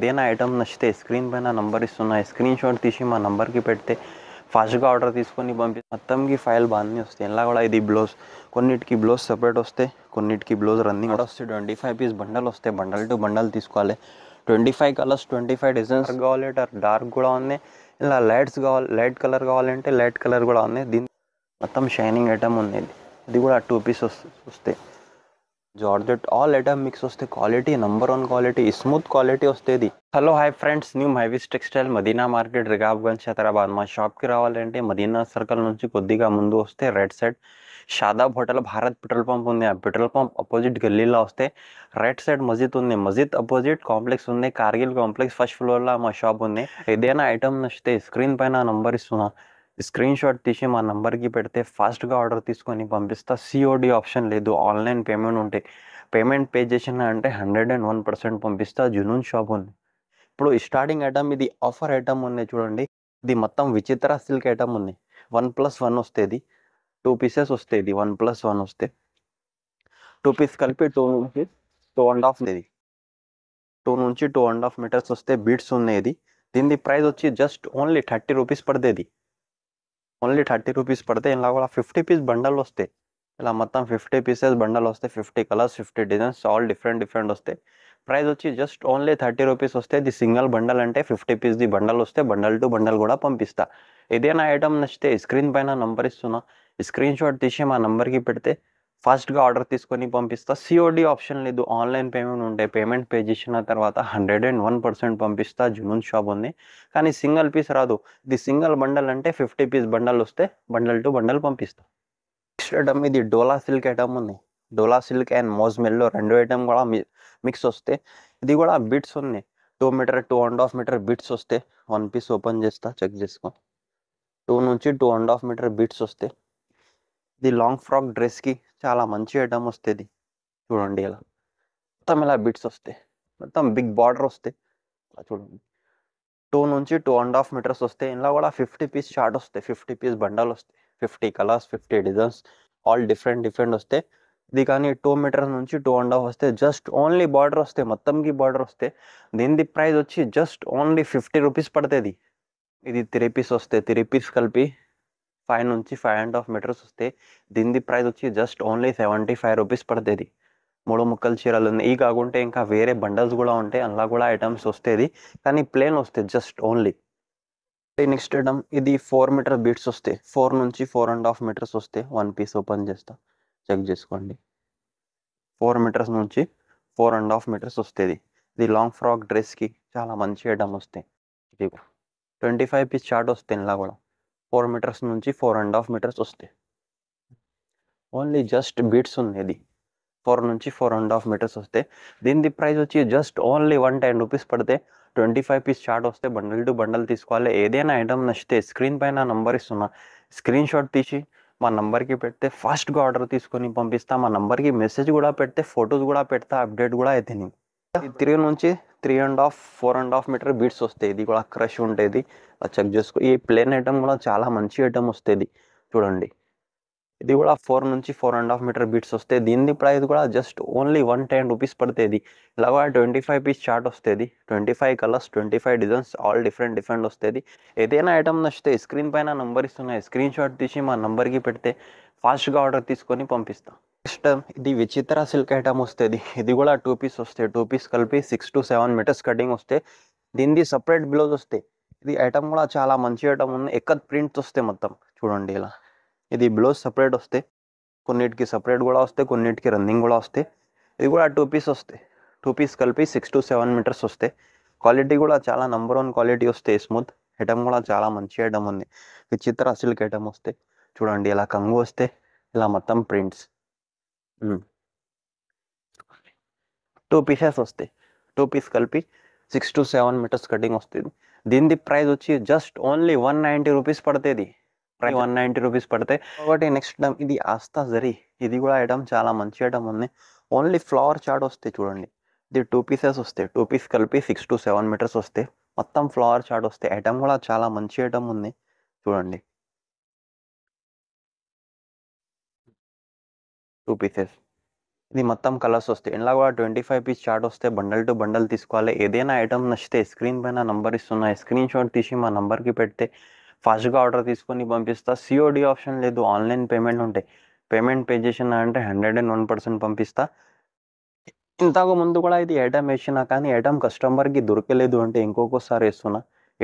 ఏదైనా ఐటమ్ నచ్చితే స్క్రీన్ పైన నంబర్ ఇస్తున్నా, స్క్రీన్ షాట్ తీసి మా నంబర్కి పెడితే ఫాస్ట్గా ఆర్డర్ తీసుకొని మొత్తంకి ఫైల్ బాగానే వస్తాయి. ఇలా కూడా ఇది బ్లౌజ్, కొన్నిటికి బ్లౌజ్ సపరేట్ వస్తాయి, కొన్నిటికి బ్లౌజ్ రన్నింగ్ వస్తాయి. 25 పీస్ బండల్ వస్తాయి, బండల్ టు బండల్ తీసుకోవాలి. 25 కలర్స్, 25 డిజైన్స్ కావాలి. డార్క్ కూడా ఉన్నాయి, ఇలా లైట్స్ కావాలి, లైట్ కలర్ కావాలంటే లైట్ కలర్ కూడా ఉన్నాయి. దీని మొత్తం షైనింగ్ ఐటమ్ ఉంది. ఇది కూడా 2 పీస్ వస్తాయి. జార్జెట్ ఆల్ ఐటమ్ మిక్స్ వస్తే quality number 1 quality, smooth quality వస్తుంది. హలో హాయ్ ఫ్రెండ్స్, న్యూ మైవీస్ టెక్స్టైల్ మదీనా మార్కెట్ రిగాబ్గంజ్ హైదరాబాద్. మా షాప్కి రావాలంటే మదీనా సర్కిల్ నుంచి కొద్దిగా ముందు వస్తే right side Shadab hotel Bharat petrol pump ఉంది. ఆ పెట్రోల్ పంప్ అపోజిట్ గల్లీలో వస్తే రైట్ సైడ్ మస్జిద్ ఉంది, మస్జిద్ అపోజిట్ కాంప్లెక్స్ ఉంది, కార్గిల్ కాంప్లెక్స్ ఫస్ట్ ఫ్లోర్లో మా షాప్ ఉంది. ఏదైనా ఐటమ్ నచ్చితే స్క్రీన్ పైన నంబర్ ఇస్తున్నాం, స్క్రీన్ షాట్ తీసి మా నంబర్కి పెడితే ఫాస్ట్గా ఆర్డర్ తీసుకొని పంపిస్తా. సిఓడి ఆప్షన్ లేదు, ఆన్లైన్ పేమెంట్ ఉంటే పేమెంట్ పే చేసిన అంటే 101% పంపిస్తా. జునూన్ షాప్ ఉంది. ఇప్పుడు స్టార్టింగ్ ఐటమ్ ఇది ఆఫర్ ఐటమ్ ఉంది చూడండి. ఇది మొత్తం విచిత్ర సిల్క్ ఐటమ్ ఉంది. 1+1 వస్తుంది, 2 పీసెస్ వస్తాయి. ఇది 1+1 వస్తే 2 పీస్ కలిపి 2 నుంచి 2.5 ఉంది. 2 నుంచి 2.5 మీటర్స్ వస్తే బీట్స్ ఉన్నాయి. ఇది దీని ప్రైస్ వచ్చి జస్ట్ ఓన్లీ 30 రూపీస్ పడుతుంది. ఓన్లీ 30 రూపీస్ పడితే ఇలా కూడా 50 పీస్ బండల్ వస్తాయి. ఇలా మొత్తం 50 పీసెస్ బండల్ వస్తాయి. 50 కలర్స్, 50 డిజైన్స్, ఆల్ డిఫరెంట్ వస్తాయి. ప్రైస్ వచ్చి జస్ట్ ఓన్లీ 30 రూపీస్ వస్తే. ఇది సింగిల్ బండల్ అంటే 50 పీస్ ది బండల్ వస్తే బండల్ టు బండల్ కూడా పంపిస్తా. ఏదైనా ఐటమ్ నచ్చితే స్క్రీన్ పైన నంబర్ ఇస్తున్నా, స్క్రీన్ షాట్ తీసి మా నంబర్కి పెడితే ఫాస్ట్గా ఆర్డర్ తీసుకొని పంపిస్తా. సిఓడి ఆప్షన్ లేదు, ఆన్లైన్ పేమెంట్ ఉంటే పేమెంట్ పే చేసిన తర్వాత 101% పంపిస్తా. జునూన్ షాప్ ఉంది, కానీ సింగిల్ పీస్ రాదు. ఇది సింగిల్ బండల్ అంటే 50 పీస్ బండల్ వస్తే బండల్ టు బండల్ పంపిస్తా. నెక్స్ట్ ఐటమ్ ఇది డోలా సిల్క్ ఐటమ్ ఉంది. డోలా సిల్క్ అండ్ మోజ్మెల్లో 2 ఐటమ్ కూడా మిక్స్ వస్తే. ఇది కూడా బిట్స్ ఉన్నాయి. 2 మీటర్ 2.5 మీటర్ బిట్స్ వస్తే. 1 పీస్ ఓపెన్ చేస్తా, చెక్ చేసుకో. 2 నుంచి 2.5 మీటర్ బిట్స్ వస్తే. ఇది లాంగ్ ఫ్రాక్ డ్రెస్కి చాలా మంచి ఐటమ్ వస్తుంది. చూడండి ఇలా మొత్తం ఇలా బిట్స్ వస్తాయి, మొత్తం బిగ్ బార్డర్ వస్తాయి. చూడండి 2 నుంచి 2.5 మీటర్స్ వస్తాయి. ఇలా కూడా 50 పీస్ షార్ట్ వస్తాయి, 50 పీస్ బండల్ వస్తాయి. 50 కలర్స్, 50 డిజైన్స్, ఆల్ డిఫరెంట్ వస్తాయి. ఇది కానీ 2 మీటర్స్ నుంచి 2.5 వస్తే జస్ట్ ఓన్లీ బార్డర్ వస్తాయి, మొత్తంకి బార్డర్ వస్తాయి. దీని ప్రైస్ వచ్చి జస్ట్ ఓన్లీ 50 రూపీస్ పడుతుంది. ఇది 3 పీస్ వస్తాయి. 3 పీస్ కలిపి 5 నుంచి 5.5 మీటర్స్ వస్తాయి. దీని ప్రైస్ వచ్చి జస్ట్ ఓన్లీ 75 రూపీస్ పడుతుంది. 3 ముక్కల చీరలు ఉన్నాయి. ఈ కాకుంటే ఇంకా వేరే బండల్స్ కూడా ఉంటాయి, అందులో కూడా ఐటమ్స్ వస్తుంది, కానీ ప్లేన్ వస్తాయి జస్ట్ ఓన్లీ. నెక్స్ట్ ఐటమ్ ఇది 4 మీటర్ బీట్స్ వస్తాయి. 4 నుంచి 4.5 మీటర్స్ వస్తాయి. 1 పీస్ ఓపెన్ చేస్తా, చెక్ చేసుకోండి. 4 మీటర్స్ నుంచి 4.5 మీటర్స్ వస్తుంది. ఇది లాంగ్ ఫ్రాక్ డ్రెస్కి చాలా మంచి ఐటమ్ వస్తాయి. ఇది 25 పీస్ షార్ట్ వస్తాయి. ఇలా కూడా 4 మీటర్స్ నుంచి 4.5 మీటర్స్ వస్తాయి. ఓన్లీ జస్ట్ బీట్స్ ఉంది. ఇది 4 నుంచి 4.5 మీటర్స్ వస్తే. దీని ప్రైస్ వచ్చి జస్ట్ ఓన్లీ 110 రూపీస్ పడితే. 25 పీస్ షార్ట్ వస్తే బండల్ టు బండల్ తీసుకోవాలి. ఏదైనా ఐటమ్ నచ్చితే స్క్రీన్ పైన నంబర్ ఇస్తున్నా, స్క్రీన్ షాట్ తీసి మా నంబర్కి పెడితే ఫాస్ట్గా ఆర్డర్ తీసుకొని పంపిస్తా. మా నంబర్కి మెసేజ్ కూడా పెడితే ఫొటోస్ కూడా పెడతా, అప్డేట్ కూడా అయితే. 3 నుంచి 3.5, 4.5 మీటర్ బీట్స్ వస్తాయి. ఇది కూడా క్రష్ ఉంటుంది, చెక్ చేసుకో. ఈ ప్లేన్ ఐటమ్ కూడా చాలా మంచి ఐటమ్ వస్తుంది. చూడండి ఇది కూడా 4 నుంచి 4.5 మీటర్ బీట్స్ వస్తాయి. దీని ప్రైస్ కూడా జస్ట్ ఓన్లీ 110 రూపీస్ పడుతుంది. ఇలా 25 పీస్ షార్ట్ వస్తుంది. 25 కలర్స్, 25 డిజైన్స్, ఆల్ డిఫరెంట్ వస్తుంది. ఏదైనా ఐటమ్ నచ్చితే స్క్రీన్ పైన నంబర్ ఇస్తున్నాయి, స్క్రీన్ షాట్ తీసి మా నంబర్కి పెడితే ఫాస్ట్గా ఆర్డర్ తీసుకొని పంపిస్తాం. నెక్స్ట్ ఇది విచిత్ర సిల్క్ ఐటమ్ వస్తుంది. ఇది కూడా 2 పీస్ వస్తాయి. 2 పీస్ కలిపి 6 to 7 మీటర్స్ కటింగ్ వస్తాయి. దీనిది సపరేట్ బ్లౌజ్ వస్తాయి. ఇది ఐటమ్ కూడా చాలా మంచి ఐటమ్ ఉంది. ఎక్కత్ ప్రింట్స్ వస్తాయి మొత్తం. చూడండి ఇలా ఇది బ్లౌజ్ సపరేట్ వస్తాయి, కొన్నిటికి సపరేట్ కూడా వస్తాయి, కొన్నిటికి రన్నింగ్ కూడా వస్తాయి. ఇది కూడా 2 పీస్ వస్తాయి. 2 పీస్ కలిపి 6 to 7 మీటర్స్ వస్తాయి. క్వాలిటీ కూడా చాలా నంబర్ 1 క్వాలిటీ వస్తాయి. స్మూత్ ఐటమ్ కూడా చాలా మంచి ఐటమ్ ఉంది. విచిత్ర సిల్క్ ఐటమ్ వస్తాయి. చూడండి ఇలా కంగు వస్తే, ఇలా మొత్తం ప్రింట్స్. 2 పీసెస్ వస్తాయి. 2 పీస్ కలిపి 6 to 7 మీటర్స్ కటింగ్ వస్తుంది. దీని ప్రైస్ వచ్చి జస్ట్ ఓన్లీ 190 రూపీస్ పడుతుంది. 190 రూపీస్ పడితే. ఒకటి నెక్స్ట్ ఐటమ్ ఇది ఆస్తా జరీ. ఇది కూడా ఐటమ్ చాలా మంచి ఐటమ్ ఉంది. ఓన్లీ ఫ్లవర్ చార్ట్ వస్తాయి. చూడండి ఇది 2 పీసెస్ వస్తాయి. 2 పీస్ కలిపి 6 to 7 మీటర్స్ వస్తాయి. మొత్తం ఫ్లవర్ చార్ట్ వస్తాయి. ఐటమ్ కూడా చాలా మంచి ఐటమ్ ఉంది. చూడండి 2 పీసెస్ ఇది మొత్తం కలర్స్ వస్తాయి. ఇలా కూడా 25 పీస్ చార్ట్ వస్తే బండల్ టు బండల్ తీసుకోవాలి. ఏదైనా ఐటమ్ నచ్చితే స్క్రీన్ పైన నంబర్ ఇస్తున్నా, స్క్రీన్ షాట్ తీసి మా నంబర్కి పెడితే ఫాస్ట్గా ఆర్డర్ తీసుకొని పంపిస్తా. సిఓడి ఆప్షన్ లేదు, ఆన్లైన్ పేమెంట్ ఉంటాయి. పేమెంట్ పే చేసిన అంటే 101% పంపిస్తా. ఇంతకు ముందు కూడా ఇది ఐటమ్ వేసినా కానీ ఐటమ్ కస్టమర్కి దొరకలేదు అంటే ఇంకొకసారి వేస్తున్నా.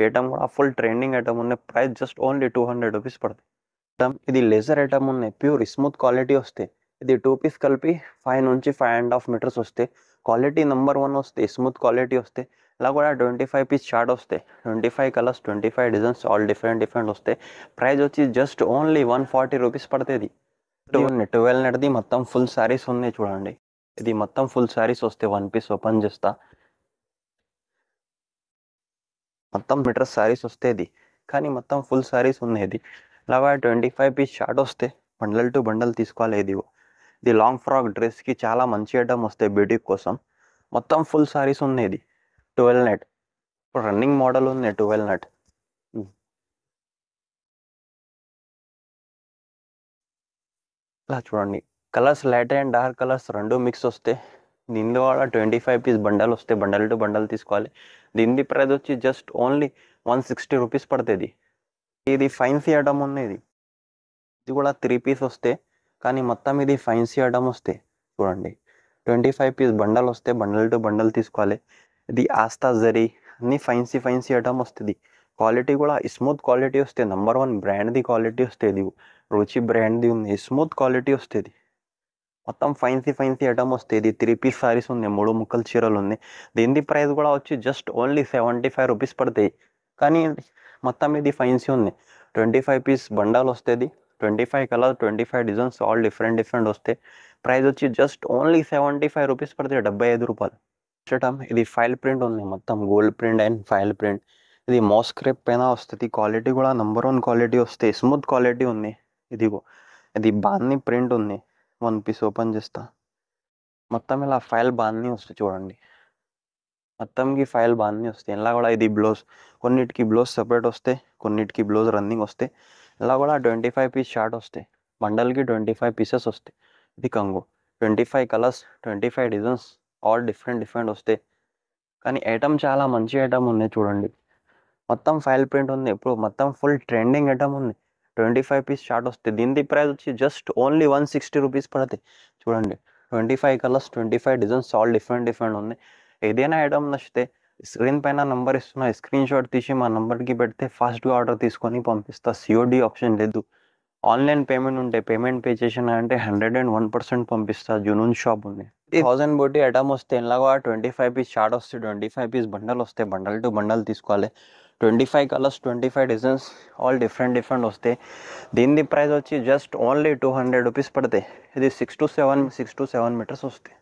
ఐటమ్ కూడా ఫుల్ ట్రెండింగ్ ఐటమ్ ఉన్నాయి. ప్రైస్ జస్ట్ ఓన్లీ 200 రూపీస్ పడుతుంది. ఇది లేజర్ ఐటమ్ ఉన్నాయి, ప్యూర్ స్మూత్ క్వాలిటీ వస్తాయి. ఇది 2 పీస్ కలిపి 5 నుంచి 5.5 మీటర్స్ వస్తాయి. క్వాలిటీ నెంబర్ 1 వస్తాయి, స్మూత్ క్వాలిటీ వస్తాయి. ఇలా కూడా 25 పీస్ చార్ట్ వస్తాయి. 25 కలర్స్, 25 డిజైన్స్, ఆల్ డిఫరెంట్ వస్తాయి. ప్రైస్ వచ్చి జస్ట్ ఓన్లీ 140 రూపీస్ పడుతుంది. 12 నెట్ది మొత్తం ఫుల్ శారీస్ ఉన్నాయి చూడండి. ఇది మొత్తం ఫుల్ శారీస్ వస్తాయి. 1 పీస్ ఓపెన్ చేస్తా. మొత్తం మీటర్ శారీస్ వస్తాయి కానీ మొత్తం ఫుల్ శారీస్ ఉన్నాయి. ఇలాగా 25 పీస్ షార్ట్ వస్తే బండల్ టు బండల్ తీసుకోవాలి. ఇది లాంగ్ ఫ్రాక్ డ్రెస్కి చాలా మంచి ఐటమ్ వస్తాయి బ్యూటీ కోసం. మొత్తం ఫుల్ శారీస్ ఉన్నాయి. 12 నెట్ ఇప్పుడు రన్నింగ్ మోడల్ ఉంది. 12 నెట్ ఇలా చూడండి. Colours light and dark colours రెండు మిక్స్ వస్తాయి. దీనిలో కూడా 25 పీస్ బండల్ వస్తే బండల్ టు బండల్ తీసుకోవాలి. దీని ప్రైస్ వచ్చి జస్ట్ ఓన్లీ 160 రూపీస్ పడుతుంది. ఇది ఫైన్సీ ఐటమ్ ఉంది. ఇది కూడా 3 పీస్ వస్తే కానీ మొత్తం ఇది ఫైన్సీ ఐటమ్ వస్తే చూడండి. 25 పీస్ బండల్ వస్తే బండల్ టు బండల్ తీసుకోవాలి. ఇది ఆస్తా జరీ అన్ని ఫైన్సీ ఐటమ్ వస్తుంది. క్వాలిటీ కూడా స్మూత్ క్వాలిటీ వస్తే నెంబర్ 1 బ్రాండ్ది క్వాలిటీ వస్తుంది. రుచి బ్రాండ్ది ఉంది, స్మూత్ క్వాలిటీ వస్తుంది. మొత్తం ఫైన్సీ ఐటమ్ వస్తుంది. 3 పీస్ సారీస్ ఉన్నాయి, 3 ముక్కల చీరలు ఉన్నాయి. దీని ప్రైస్ కూడా వచ్చి జస్ట్ ఓన్లీ 75 రూపీస్ పడతాయి. కానీ మొత్తం ఇది ఫైన్సీ ఉంది. 25 పీస్ బండల్ వస్తుంది. 25 కలర్, 25 డిజైన్స్, ఆల్ డిఫరెంట్ వస్తాయి. ప్రైస్ వచ్చి జస్ట్ ఓన్లీ 75 రూపీస్ పడుతుంది, 75 రూపాయలు. ఇది ఫైల్ ప్రింట్ ఉంది, మొత్తం gold print and file print. ఇది మోస్క్రేప్ పైన వస్తుంది. క్వాలిటీ కూడా నెంబర్ 1 క్వాలిటీ వస్తాయి, స్మూత్ క్వాలిటీ ఉంది. ఇది బాందీ ప్రింట్ ఉంది. 1 పీస్ ఓపెన్ చేస్తా. మొత్తం ఇలా ఫైల్ బాందీ వస్తుంది చూడండి. మొత్తంకి ఫైల్ బాందీ వస్తాయి. ఇలా కూడా ఇది బ్లౌజ్, కొన్నిటికి బ్లౌజ్ సపరేట్ వస్తాయి, కొన్నిటికి బ్లౌజ్ రన్నింగ్ వస్తాయి. ఇలా కూడా 25 పీస్ షార్ట్ వస్తాయి. బండల్కి 25 పీసెస్ వస్తాయి. ఇది కంగు 25 కలర్స్, 25 డిజైన్స్, ఆల్ డిఫరెంట్ వస్తాయి. కానీ ఐటమ్ చాలా మంచి ఐటమ్ ఉంది చూడండి. మొత్తం ఫైల్ ప్రింట్ ఉంది. ఇప్పుడు మొత్తం ఫుల్ ట్రెండింగ్ ఐటమ్ ఉంది. 25 పీస్ షార్ట్ వస్తాయి. దీని ప్రైస్ వచ్చి జస్ట్ ఓన్లీ 160 రూపీస్ పడతాయి చూడండి. 25 కలర్స్, 25 డిజైన్స్, ఆల్ డిఫరెంట్ ఉంది. ఏదైనా ఐటమ్ నచ్చితే స్క్రీన్ పైన నంబర్ ఇస్తున్నా, స్క్రీన్ షాట్ తీసి మా నంబర్కి పెడితే ఫాస్ట్గా ఆర్డర్ తీసుకొని పంపిస్తా. సిఓడి ఆప్షన్ లేదు, ఆన్లైన్ పేమెంట్ ఉంటే పేమెంట్ పే చేసిన అంటే 101% పంపిస్తా. జునూన్ షాప్ ఉంది. 1000 బోటి ఐటమ్ వస్తే ఇలాగా 25 పీస్ షార్ట్ వస్తే 25 పీస్ బండల్ వస్తే బండల్ టు బండల్ తీసుకోవాలి. 25 కలర్స్, 25 డిజైన్స్, ఆల్ డిఫరెంట్ వస్తాయి. దీని ప్రైస్ వచ్చి జస్ట్ ఓన్లీ 200 రూపీస్ పడతాయి. ఇది 6 to 7 మీటర్స్ వస్తాయి.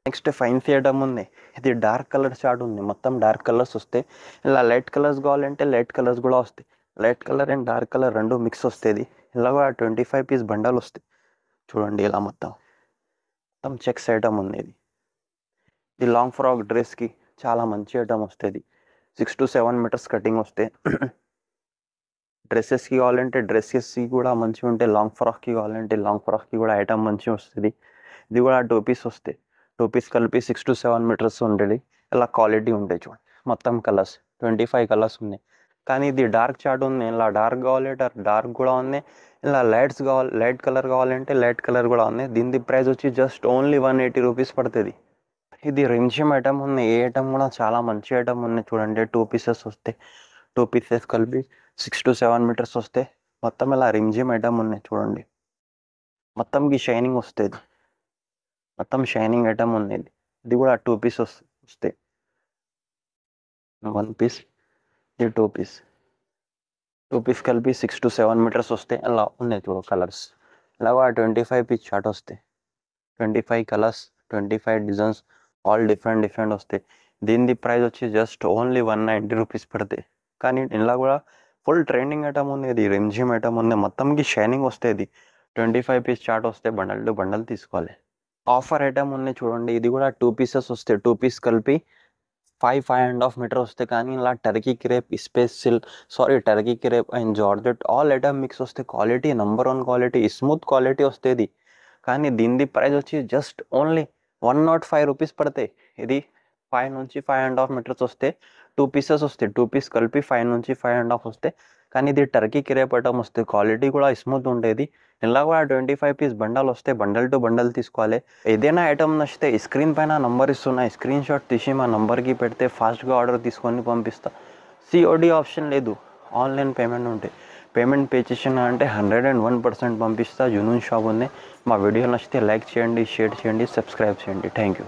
నెక్స్ట్ ఫైన్సీ ఐటమ్ ఉంది. ఇది డార్క్ కలర్ షార్ట్ ఉంది. మొత్తం డార్క్ కలర్స్ వస్తాయి. ఇలా లైట్ కలర్స్ కావాలంటే లైట్ కలర్స్ కూడా వస్తాయి. Light colour and dark colour రెండు మిక్స్ వస్తుంది. ఇలా కూడా 25 పీస్ బండల్ వస్తాయి చూడండి. ఇలా మొత్తం చెక్స్ ఐటమ్ ఉంది. ఇది లాంగ్ ఫ్రాక్ డ్రెస్కి చాలా మంచి ఐటమ్ వస్తుంది. 6 to 7 మీటర్స్ కటింగ్ వస్తాయి. డ్రెస్సెస్కి కావాలంటే డ్రెస్సెస్కి కూడా మంచిగా ఉంటాయి. లాంగ్ ఫ్రాక్కి కావాలంటే లాంగ్ ఫ్రాక్కి కూడా ఐటమ్ మంచిగా వస్తుంది. ఇది కూడా 2 పీస్ వస్తాయి. 2 పీస్ కలిపి 6 to 7 మీటర్స్ ఉంటుంది. ఇలా క్వాలిటీ ఉంటాయి చూడండి. మొత్తం కలర్స్ 25 కలర్స్ ఉన్నాయి. కానీ ఇది డార్క్ చార్ట్ ఉంది. ఇలా డార్క్ కావాలంటే డార్క్ కూడా ఉన్నాయి. ఇలా లైట్ కలర్ కావాలంటే లైట్ కలర్ కూడా ఉన్నాయి. దీని ప్రైస్ వచ్చి జస్ట్ ఓన్లీ 180 రూపీస్ పడుతుంది. ఇది రింజిమ్ ఐటమ్ ఉంది. ఏ ఐటమ్ కూడా చాలా మంచి ఐటమ్ ఉన్నాయి చూడండి. 2 పీసెస్ వస్తాయి. 2 పీసెస్ కలిపి 6 to 7 మీటర్స్ వస్తాయి. మొత్తం ఇలా రింజిమ్ ఐటమ్ ఉన్నాయి చూడండి. మొత్తంకి షైనింగ్ వస్తుంది. మొత్తం షైనింగ్ ఐటమ్ ఉంది. ఇది కూడా 2 పీస్ వస్తాయి. 1 పీస్, ఇది 2 పీస్. 2 పీస్ కలిపి 6 to 7 మీటర్స్ వస్తాయి. అలా ఉన్నాయి చూడు కలర్స్. ఇలా 25 పీస్ షార్ట్ వస్తాయి. 25 కలర్స్, 25 డిజైన్స్, ఆల్ డిఫరెంట్ వస్తాయి. దీని ప్రైస్ వచ్చి జస్ట్ ఓన్లీ 190 రూపీస్ పడతాయి. కానీ ఇలా కూడా ఫుల్ ట్రెండింగ్ ఐటమ్ ఉంది. ఇది రింజిమ్ ఐటమ్ ఉంది. మొత్తంకి షైనింగ్ వస్తుంది. 25 పీస్ షార్ట్ వస్తే బండల్ టు బండల్ తీసుకోవాలి. ఆఫర్ ఐటమ్ ఉంది చూడండి. ఇది కూడా 2 పీసెస్ వస్తాయి. 2 పీస్ కలిపి 5.5 మీటర్ వస్తాయి. కానీ ఇలా Turkey crepe, Turkey crepe and georgette all item mix వస్తాయి. Quality number 1 quality, smooth quality వస్తుంది. కానీ దీని ప్రైస్ వచ్చి జస్ట్ ఓన్లీ 105 రూపీస్ పడతాయి. ఇది 5 నుంచి 5.5 మీటర్స్ వస్తే 2 పీసెస్ వస్తాయి. 2 పీస్ కలిపి 5 నుంచి 5.5 వస్తాయి. కానీ ఇది టర్కీ కిరేపటం వస్తుంది. క్వాలిటీ కూడా స్మూత్ ఉండేది. ఇలా కూడా 25 పీస్ బండల్ వస్తే బండల్ టు బండల్ తీసుకోవాలి. ఏదైనా ఐటమ్ నచ్చితే స్క్రీన్ పైన నంబర్ ఇస్తున్నా, స్క్రీన్ షాట్ తీసి మా నంబర్కి పెడితే ఫాస్ట్గా ఆర్డర్ తీసుకొని పంపిస్తా. COD ఆప్షన్ లేదు, ఆన్లైన్ పేమెంట్ ఉంటాయి. పేమెంట్ పే చేసిన అంటే 101% పంపిస్తా. జునూన్ షాప్ ఉంది. మా వీడియో నచ్చితే లైక్ చేయండి, షేర్ చేయండి, సబ్స్క్రైబ్ చేయండి. Thank you.